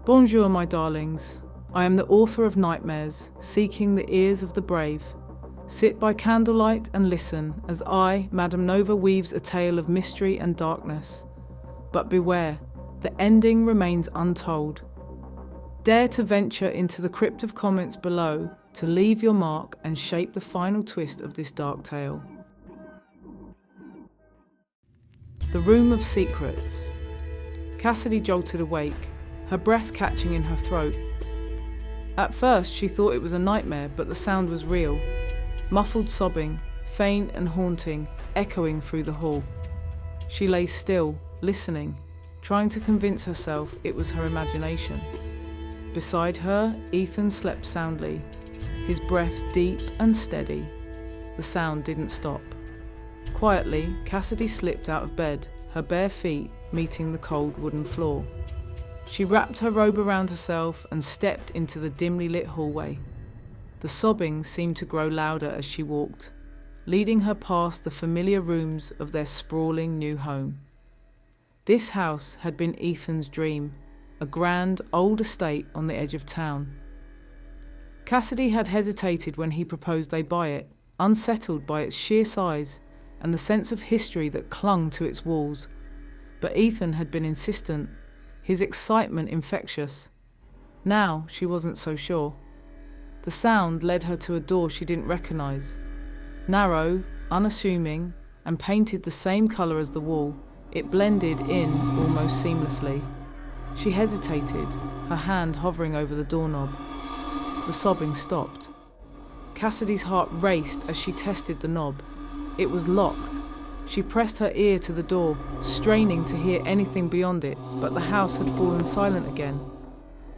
Bonjour, my darlings. I am the author of Nightmares, seeking the ears of the brave. Sit by candlelight and listen as I, Madame Nova, weaves a tale of mystery and darkness. But beware, the ending remains untold. Dare to venture into the crypt of comments below to leave your mark and shape the final twist of this dark tale. The Room of Secrets. Cassidy jolted awake, her breath catching in her throat. At first she thought it was a nightmare, but the sound was real. Muffled sobbing, faint and haunting, echoing through the hall. She lay still, listening, trying to convince herself it was her imagination. Beside her, Ethan slept soundly, his breaths deep and steady. The sound didn't stop. Quietly, Cassidy slipped out of bed, her bare feet meeting the cold wooden floor. She wrapped her robe around herself and stepped into the dimly lit hallway. The sobbing seemed to grow louder as she walked, leading her past the familiar rooms of their sprawling new home. This house had been Ethan's dream, a grand old estate on the edge of town. Cassidy had hesitated when he proposed they buy it, unsettled by its sheer size and the sense of history that clung to its walls. But Ethan had been insistent, his excitement infectious. Now she wasn't so sure. The sound led her to a door she didn't recognize. Narrow, unassuming, and painted the same color as the wall, it blended in almost seamlessly. She hesitated, her hand hovering over the doorknob. The sobbing stopped. Cassidy's heart raced as she tested the knob. It was locked. She pressed her ear to the door, straining to hear anything beyond it, but the house had fallen silent again.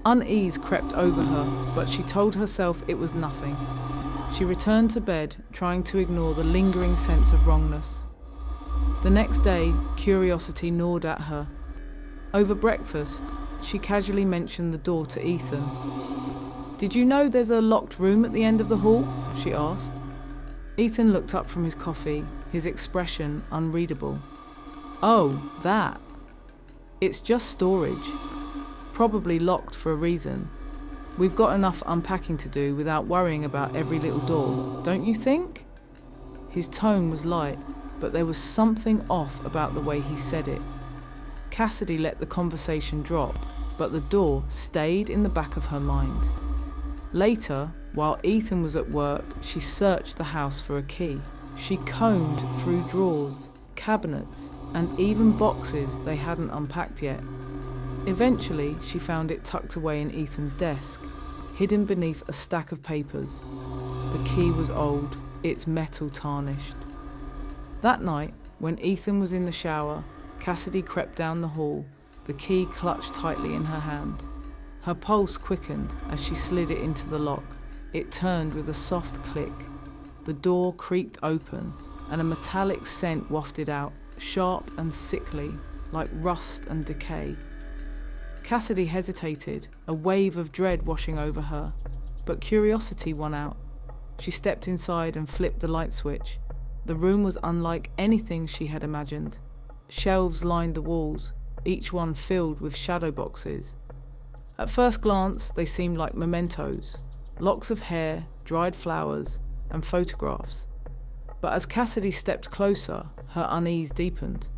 Unease crept over her, but she told herself it was nothing. She returned to bed, trying to ignore the lingering sense of wrongness. The next day, curiosity gnawed at her. Over breakfast, she casually mentioned the door to Ethan. "Did you know there's a locked room at the end of the hall?" she asked. Ethan looked up from his coffee, his expression unreadable. "Oh, that. It's just storage. Probably locked for a reason. We've got enough unpacking to do without worrying about every little door, don't you think?" His tone was light, but there was something off about the way he said it. Cassidy let the conversation drop, but the door stayed in the back of her mind. Later, while Ethan was at work, she searched the house for a key. She combed through drawers, cabinets, and even boxes they hadn't unpacked yet. Eventually, she found it tucked away in Ethan's desk, hidden beneath a stack of papers. The key was old, its metal tarnished. That night, when Ethan was in the shower, Cassidy crept down the hall, the key clutched tightly in her hand. Her pulse quickened as she slid it into the lock. It turned with a soft click. The door creaked open, and a metallic scent wafted out, sharp and sickly, like rust and decay. Cassidy hesitated, a wave of dread washing over her, but curiosity won out. She stepped inside and flipped the light switch. The room was unlike anything she had imagined. Shelves lined the walls, each one filled with shadow boxes. At first glance, they seemed like mementos, locks of hair, dried flowers, and photographs. But as Cassidy stepped closer, her unease deepened.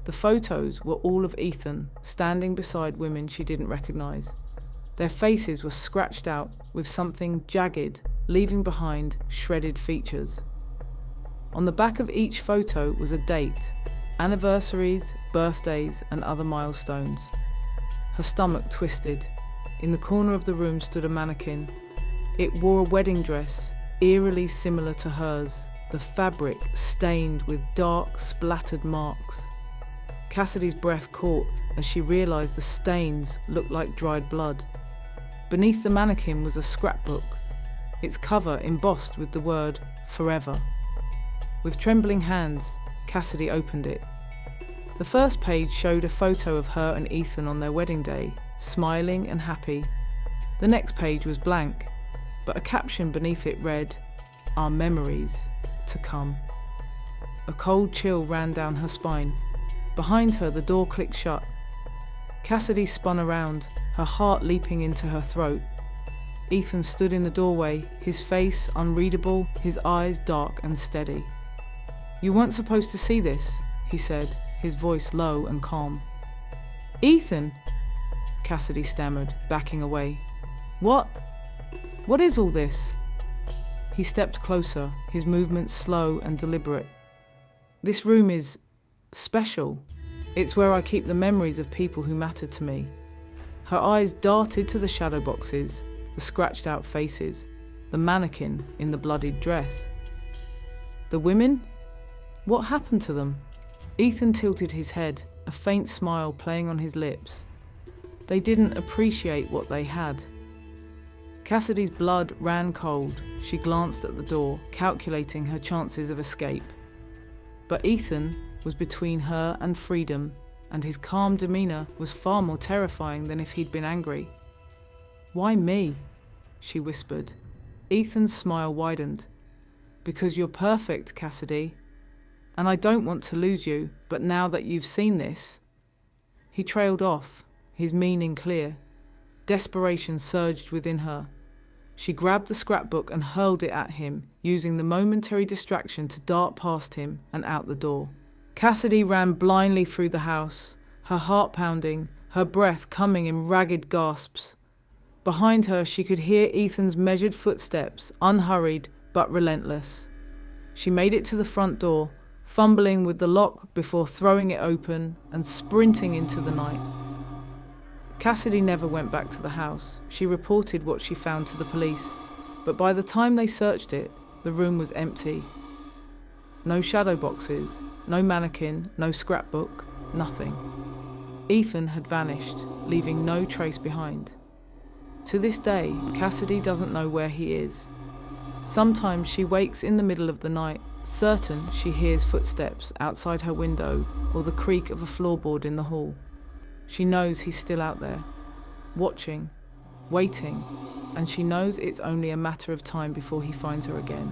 The photos were all of Ethan, standing beside women she didn't recognize. Their faces were scratched out with something jagged, leaving behind shredded features. On the back of each photo was a date, anniversaries, birthdays, and other milestones. Her stomach twisted. In the corner of the room stood a mannequin. It wore a wedding dress, eerily similar to hers, the fabric stained with dark, splattered marks. Cassidy's breath caught as she realized the stains looked like dried blood. Beneath the mannequin was a scrapbook, its cover embossed with the word "Forever." With trembling hands, Cassidy opened it. The first page showed a photo of her and Ethan on their wedding day, smiling and happy. The next page was blank, but a caption beneath it read, "Our memories to come." A cold chill ran down her spine. Behind her, the door clicked shut. Cassidy spun around, her heart leaping into her throat. Ethan stood in the doorway, his face unreadable, his eyes dark and steady. "You weren't supposed to see this," he said, his voice low and calm. "Ethan," Cassidy stammered, backing away. What is all this?" He stepped closer, his movements slow and deliberate. "This room is special. It's where I keep the memories of people who mattered to me." Her eyes darted to the shadow boxes, the scratched out faces, the mannequin in the bloodied dress. "The women? What happened to them?" Ethan tilted his head, a faint smile playing on his lips. They didn't appreciate what they had. Cassidy's blood ran cold. She glanced at the door, calculating her chances of escape. But Ethan was between her and freedom, and his calm demeanor was far more terrifying than if he'd been angry. "Why me?" she whispered. Ethan's smile widened. "Because you're perfect, Cassidy. And I don't want to lose you, but now that you've seen this..." He trailed off, his meaning clear. Desperation surged within her. She grabbed the scrapbook and hurled it at him, using the momentary distraction to dart past him and out the door. Cassidy ran blindly through the house, her heart pounding, her breath coming in ragged gasps. Behind her, she could hear Ethan's measured footsteps, unhurried but relentless. She made it to the front door, fumbling with the lock before throwing it open and sprinting into the night. Cassidy never went back to the house. She reported what she found to the police, but by the time they searched it, the room was empty. No shadow boxes, no mannequin, no scrapbook, nothing. Ethan had vanished, leaving no trace behind. To this day, Cassidy doesn't know where he is. Sometimes she wakes in the middle of the night, certain she hears footsteps outside her window or the creak of a floorboard in the hall. She knows he's still out there, watching, waiting, and she knows it's only a matter of time before he finds her again.